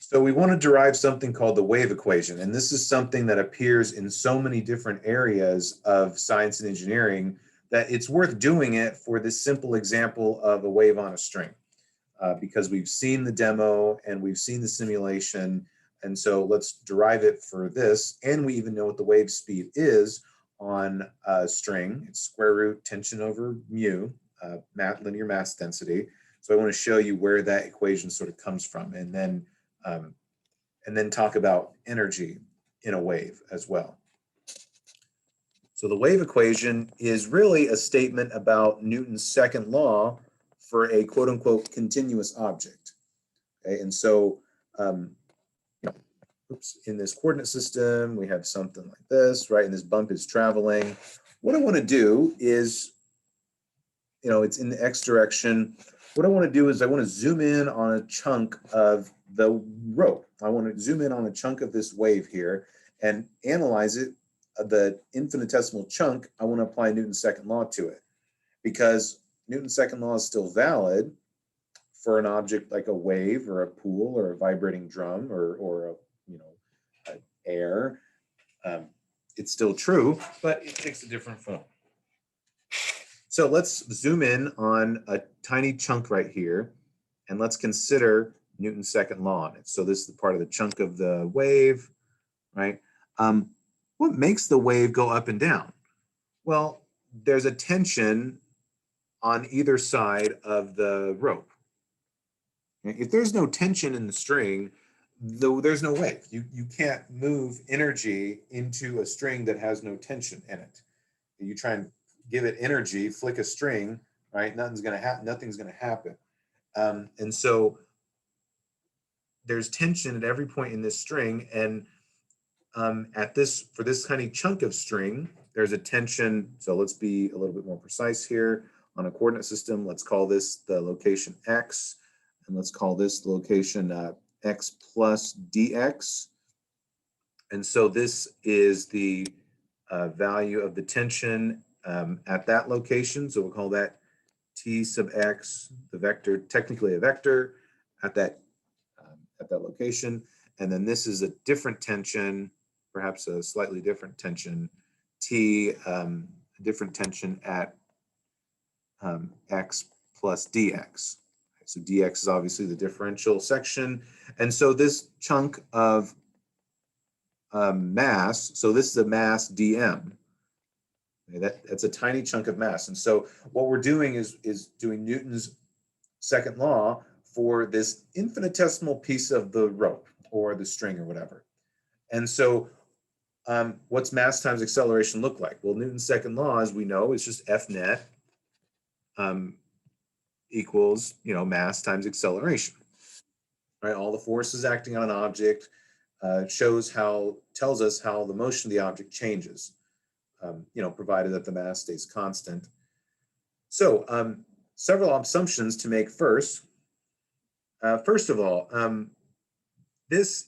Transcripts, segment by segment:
So we want to derive something called the wave equation, and this is something that appears in so many different areas of science and engineering that it's worth doing it for this simple example of a wave on a string, because we've seen the demo and we've seen the simulation, and so let's derive it for this, and we even know what the wave speed is on a string. It's square root tension over mu, linear mass density. So I want to show you where that equation sort of comes from, and then talk about energy in a wave as well. So the wave equation is really a statement about Newton's second law for a quote unquote continuous object. Okay, and so in this coordinate system, we have something like this, right? And this bump is traveling. What I want to do is, it's in the x direction. What I want to do is I want to zoom in on a chunk of the rope. I want to zoom in on a chunk of this wave here and analyze it, the infinitesimal chunk. I want to apply Newton's second law to it, because Newton's second law is still valid for an object like a wave or a pool or a vibrating drum or air. It's still true, but it takes a different form. So let's zoom in on a tiny chunk right here, and let's consider Newton's second law on it. So this is the part of the chunk of the wave, right? What makes the wave go up and down? Well, there's a tension on either side of the rope. If there's no tension in the string, there's no wave. You can't move energy into a string that has no tension in it. You try and give it energy, flick a string, right? Nothing's going to happen. And so there's tension at every point in this string, and for this tiny chunk of string, there's a tension. So let's be a little bit more precise here. On a coordinate system, let's call this the location x, and let's call this the location x plus dx. And so this is the value of the tension at that location. So we'll call that t sub x, the vector, technically a vector at that location. And then this is a different tension, perhaps a slightly different tension, t, different tension at x plus dx. So dx is obviously the differential section. And so this chunk of mass, so this is a mass dm. Okay, that's a tiny chunk of mass. And so what we're doing is doing Newton's second law for this infinitesimal piece of the rope or the string or whatever. And so what's mass times acceleration look like? Well, Newton's second law, as we know, is just F net equals, mass times acceleration, right? All the forces acting on an object tells us how the motion of the object changes, provided that the mass stays constant. So several assumptions to make first. First of all, this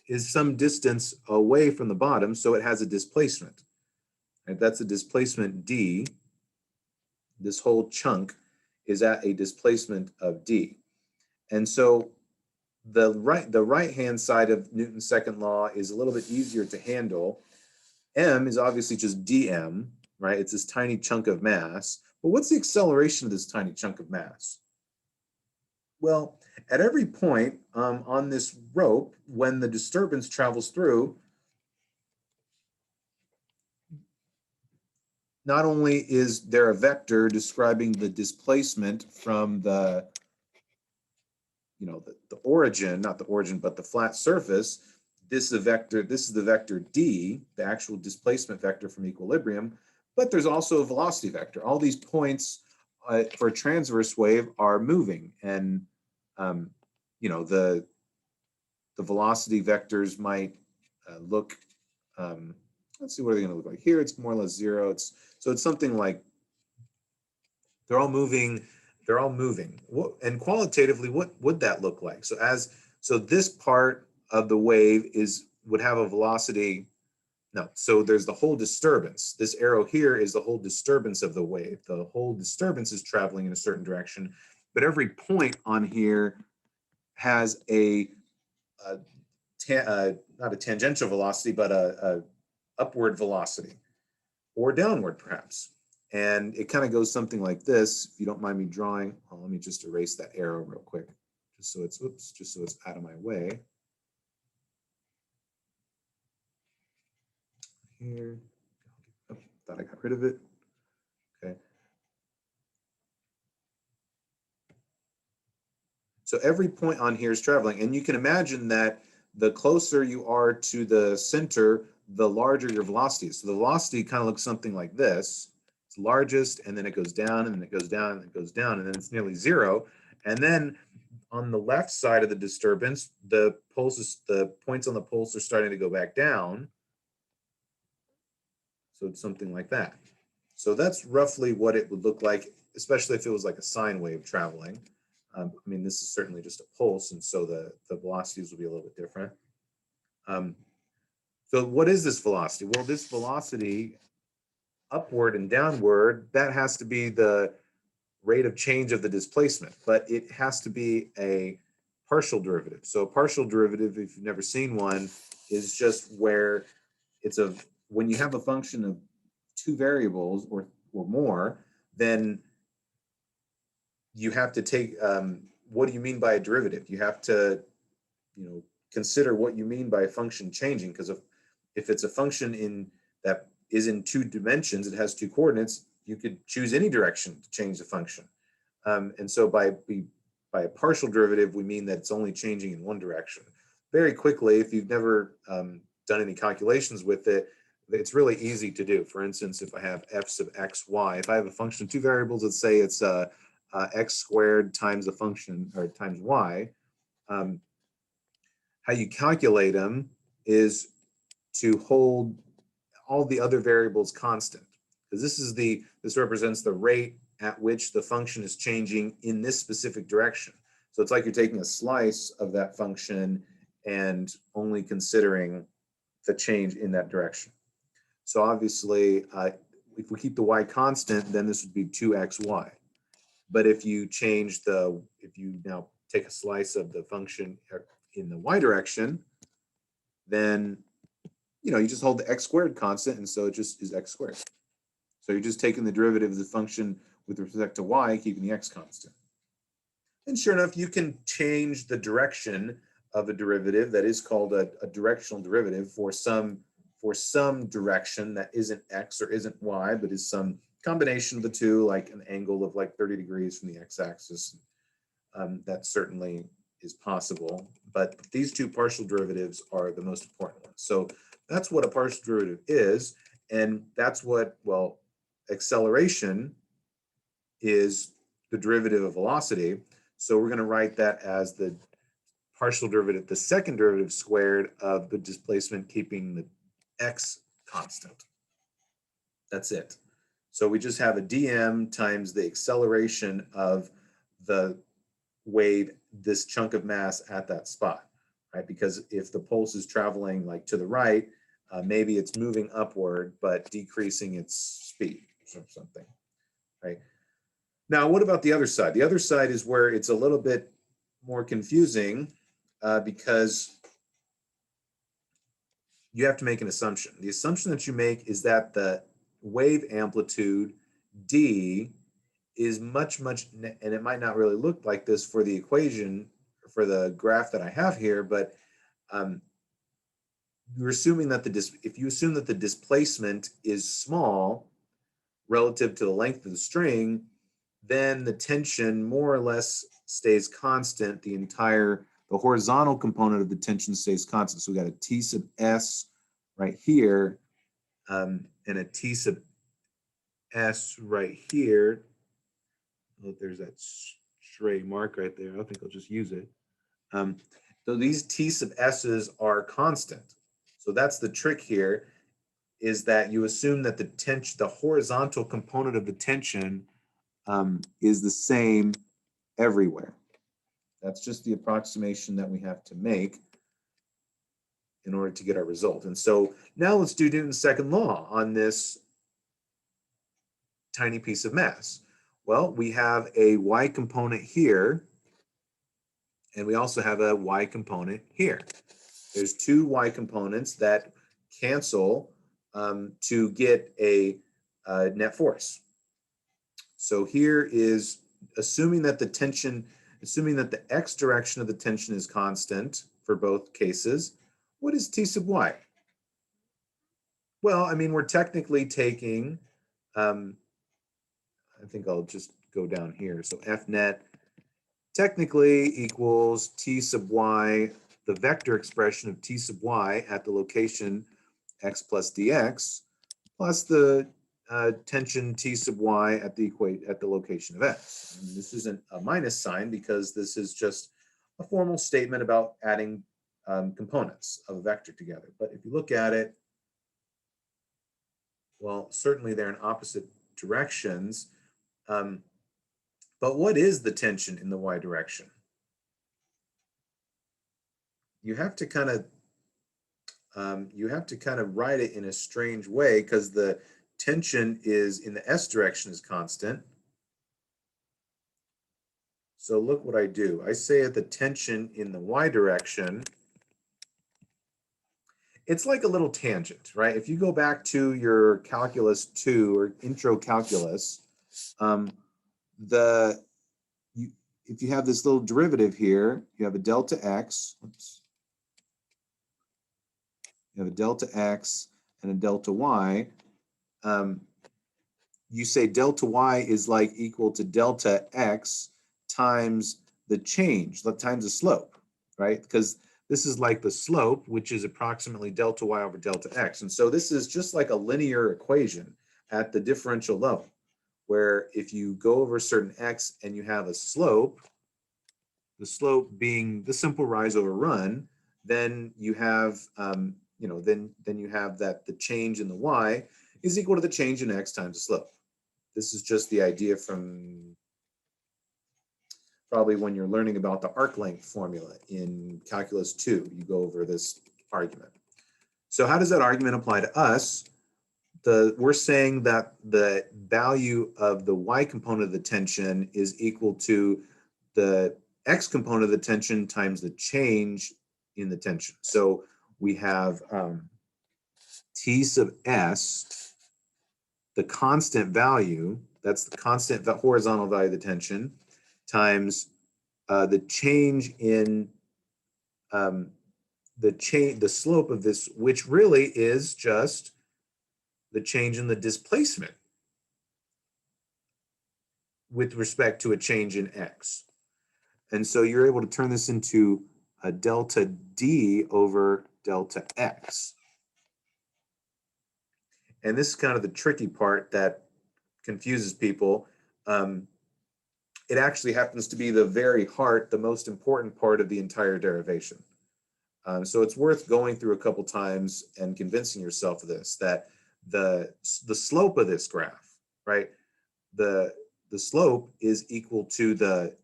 is some distance away from the bottom, so it has a displacement. Right? That's a displacement d. This whole chunk is at a displacement of d. And so the right-hand side of Newton's second law is a little bit easier to handle. M is obviously just dm, right? It's this tiny chunk of mass. But what's the acceleration of this tiny chunk of mass? Well, at every point on this rope, when the disturbance travels through, not only is there a vector describing the displacement from the origin, not the origin, but the flat surface, this is the vector d, the actual displacement vector from equilibrium, but there's also a velocity vector. All these points for a transverse wave are moving, and the velocity vectors might look, let's see, what are they going to look like? Here it's more or less zero. So it's something like they're all moving. And qualitatively, what would that look like? So this part of the wave would have a velocity. No, so there's the whole disturbance. This arrow here is the whole disturbance of the wave. The whole disturbance is traveling in a certain direction, but every point on here has not a tangential velocity, but a upward velocity, or downward perhaps. And it kind of goes something like this. If you don't mind me drawing, well, let me just erase that arrow real quick, just so it's, oops, just so it's out of my way. Here, oh, thought I got rid of it. Okay. So every point on here is traveling, and you can imagine that the closer you are to the center, the larger your velocity is. So the velocity kind of looks something like this. It's largest, and then it goes down, and then it goes down, and it goes down, and then it's nearly zero. And then on the left side of the disturbance, the points on the pulse are starting to go back down. So it's something like that. So that's roughly what it would look like, especially if it was like a sine wave traveling. I mean, this is certainly just a pulse, and so the velocities will be a little bit different. So what is this velocity? Well, this velocity, upward and downward, that has to be the rate of change of the displacement, but it has to be a partial derivative. So a partial derivative, if you've never seen one, is just where it's when you have a function of two variables or more, then you have to take, what do you mean by a derivative? You have to, consider what you mean by a function changing, because if it's a function that is in two dimensions, it has two coordinates, you could choose any direction to change the function. And so by a partial derivative, we mean that it's only changing in one direction. Very quickly, if you've never done any calculations with it, it's really easy to do. For instance, if I have f sub x, y, if I have a function of two variables, let's say it's x squared times a function, or times y, how you calculate them is to hold all the other variables constant, because this represents the rate at which the function is changing in this specific direction. So it's like you're taking a slice of that function and only considering the change in that direction. So obviously, if we keep the y constant, then this would be 2xy. But if you now take a slice of the function in the y direction, then you just hold the x squared constant, and so it just is x squared. So you're just taking the derivative of the function with respect to y, keeping the x constant. And sure enough, you can change the direction of a derivative that is called a directional derivative for some direction that isn't x or isn't y, but is some combination of the two, like an angle of like 30 degrees from the x-axis. That certainly is possible, but these two partial derivatives are the most important ones. So that's what a partial derivative is, and that's what, well, acceleration is the derivative of velocity. So we're going to write that as the partial derivative, the second derivative squared of the displacement, keeping the x constant. That's it. So we just have a dm times the acceleration of the wave, this chunk of mass at that spot, right? Because if the pulse is traveling like to the right, maybe it's moving upward, but decreasing its speed or something, right? Now, what about the other side? The other side is where it's a little bit more confusing because you have to make an assumption. The assumption that you make is that the wave amplitude d is much, and it might not really look like this for the equation, for the graph that I have here, but you're assuming that if you assume that the displacement is small relative to the length of the string, then the tension more or less stays constant. The horizontal component of the tension stays constant. So we got a T sub S right here, and a T sub S right here. Oh, there's that stray mark right there. I think I'll just use it. So these T sub S's are constant. So that's the trick here, is that you assume that the horizontal component of the tension is the same everywhere. That's just the approximation that we have to make in order to get our result. And so now let's do Newton's second law on this tiny piece of mass. Well, we have a y component here, And we also have a y component here. There's two y components that cancel to get a net force. So here is assuming that the tension, assuming that the x direction of the tension is constant for both cases, what is T sub y? Well, I mean, we're technically taking, I think I'll just go down here. So F net technically equals T sub y, the vector expression of T sub y at the location x plus dx, plus the tension T sub y at the location of x. And this isn't a minus sign because this is just a formal statement about adding components of a vector together. But if you look at it, well, certainly they're in opposite directions. But what is the tension in the y direction? You have to kind of write it in a strange way because the tension is in the s direction is constant. So look what I do. I say that the tension in the y direction, it's like a little tangent, right? If you go back to your calculus 2 or intro calculus, if you have this little derivative here, you have a delta x. Oops. You have a delta x and a delta y. You say delta y is like equal to delta x times the change, times the slope, right? Because this is like the slope, which is approximately delta y over delta x. And so this is just like a linear equation at the differential level, where if you go over a certain x and you have a slope, the slope being the simple rise over run, then you have, then you have that the change in the y is equal to the change in x times the slope. This is just the idea from probably when you're learning about the arc length formula in calculus 2, you go over this argument. So how does that argument apply to us? We're saying that the value of the y component of the tension is equal to the x component of the tension times the change in the tension. So we have T sub s, the constant value, that's the constant horizontal value of the tension, times the change in the slope of this, which really is just the change in the displacement with respect to a change in x. And so you're able to turn this into a delta d over delta x. And this is kind of the tricky part that confuses people. It actually happens to be the very heart, the most important part of the entire derivation. So it's worth going through a couple times and convincing yourself of this, that the slope of this graph, right? The slope is equal to the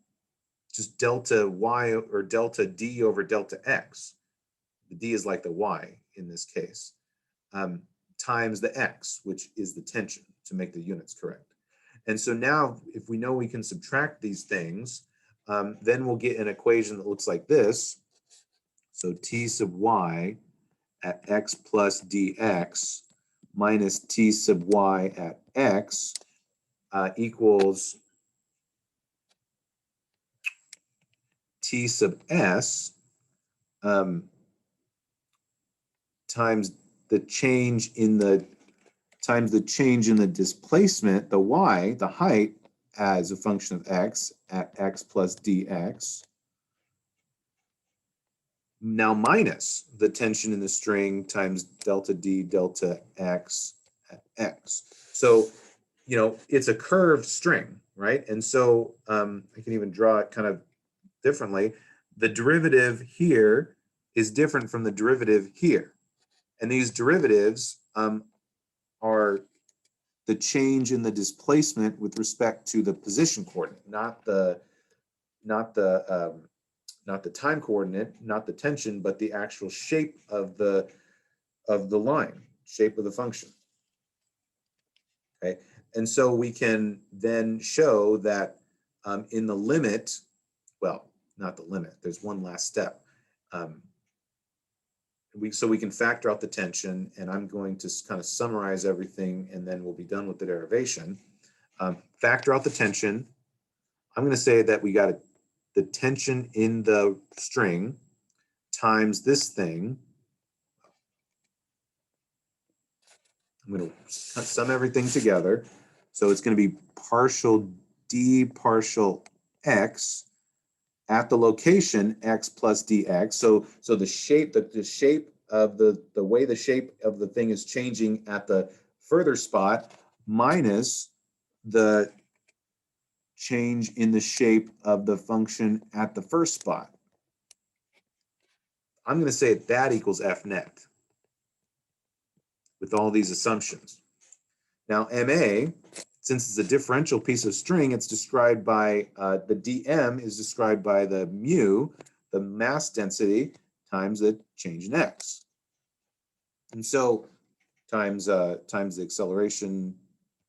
just delta y or delta d over delta x. The d is like the y in this case, times the x, which is the tension, to make the units correct. And so now if we know we can subtract these things, then we'll get an equation that looks like this. So T sub y at x plus dx minus T sub y at x equals T sub s times the change in the displacement, the y, the height, as a function of x at x plus dx. Now minus the tension in the string times delta d delta x at x. So, it's a curved string, right? And so I can even draw it kind of differently. The derivative here is different from the derivative here. And these derivatives are the change in the displacement with respect to the position coordinate, not the time coordinate, not the tension, but the actual shape of the line, shape of the function. Okay, and so we can then show that in the limit, well, not the limit. There's one last step. So we can factor out the tension, and I'm going to kind of summarize everything, and then we'll be done with the derivation. Factor out the tension. I'm going to say that we got the tension in the string times this thing. I'm going to sum everything together. So it's going to be partial d partial x at the location x plus dx. So the shape, the shape of the way the shape of the thing is changing at the further spot minus the change in the shape of the function at the first spot. I'm going to say that equals f net with all these assumptions. Now, MA, since it's a differential piece of string, it's described by, the dm is described by the mu, the mass density, times the change in x. And so times the acceleration,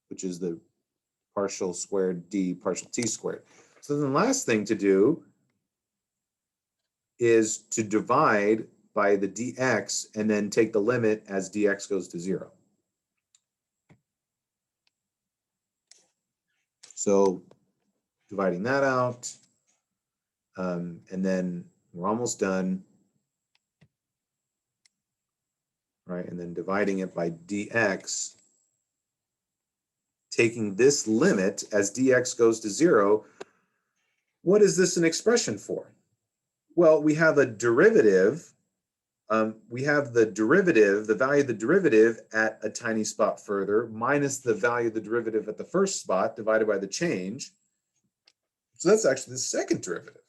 which is the partial squared d partial t squared. So then the last thing to do is to divide by the dx and then take the limit as dx goes to 0. So dividing that out, and then we're almost done, right? And then dividing it by dx, taking this limit as dx goes to 0. What is this an expression for? Well, we have a derivative. We have the derivative, the value of the derivative at a tiny spot further, minus the value of the derivative at the first spot divided by the change. So that's actually the second derivative.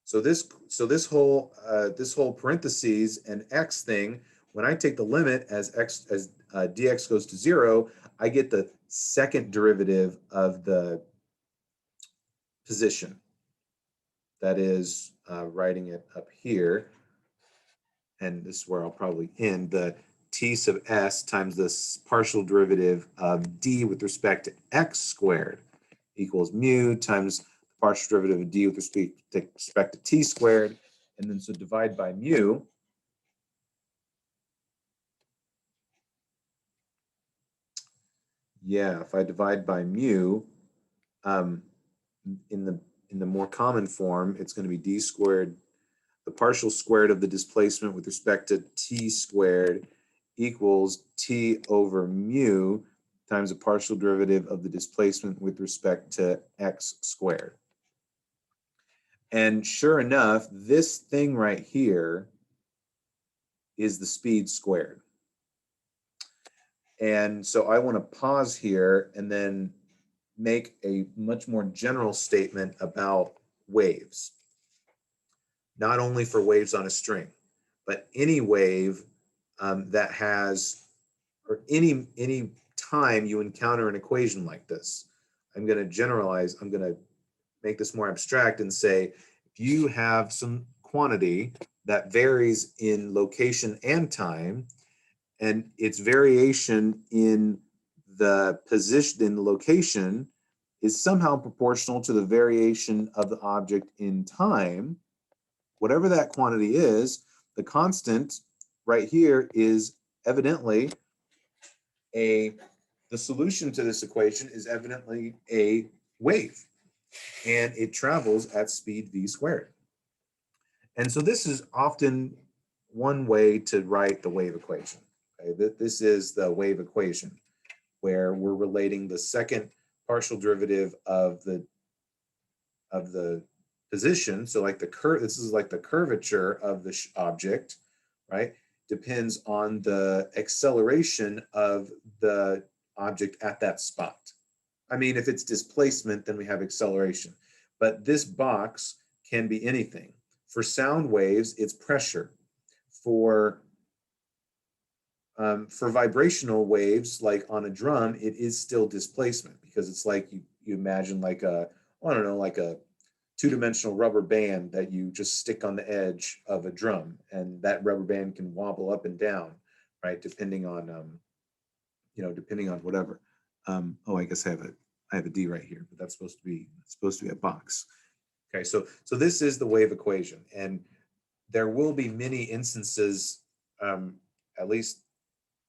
So this whole parentheses and x thing, when I take the limit as dx goes to 0, I get the second derivative of the position. That is, writing it up here, and this is where I'll probably end, the t sub s times this partial derivative of d with respect to x squared equals mu times the partial derivative of d with respect to t squared, and then so divide by mu. Yeah, if I divide by mu, in the more common form, it's going to be d squared, the partial squared of the displacement with respect to t squared equals t over mu times the partial derivative of the displacement with respect to x squared. And sure enough, this thing right here is the speed squared. And so I want to pause here and then make a much more general statement about waves. Not only for waves on a string, but any wave that has, or any time you encounter an equation like this. I'm going to generalize, I'm going to make this more abstract and say, if you have some quantity that varies in location and time, and its variation in the position in the location is somehow proportional to the variation of the object in time, whatever that quantity is, the constant right here is evidently the solution to this equation is evidently a wave, and it travels at speed v squared. And so this is often one way to write the wave equation. Okay? This is the wave equation, where we're relating the second partial derivative of the position. So like the curve, this is like the curvature of the object, right? Depends on the acceleration of the object at that spot. I mean, if it's displacement, then we have acceleration. But this box can be anything. For sound waves, it's pressure. For vibrational waves, like on a drum, it is still displacement, because it's like you imagine like a, I don't know, like a two-dimensional rubber band that you just stick on the edge of a drum, and that rubber band can wobble up and down, right? Depending on depending on whatever. Oh, I guess I have a D right here, but that's supposed to be a box. Okay, so this is the wave equation, and there will be many instances, at least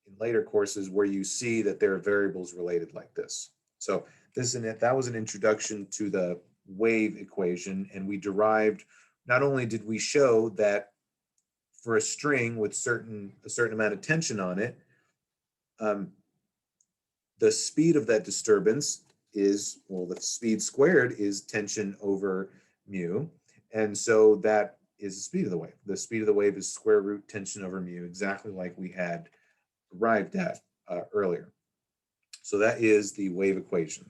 in later courses, where you see that there are variables related like this. So that was an introduction to the wave equation, and we derived, not only did we show that for a string with a certain amount of tension on it, the speed of that disturbance is, well, the speed squared is tension over mu. And so that is the speed of the wave. The speed of the wave is square root tension over mu, exactly like we had arrived at earlier. So that is the wave equation.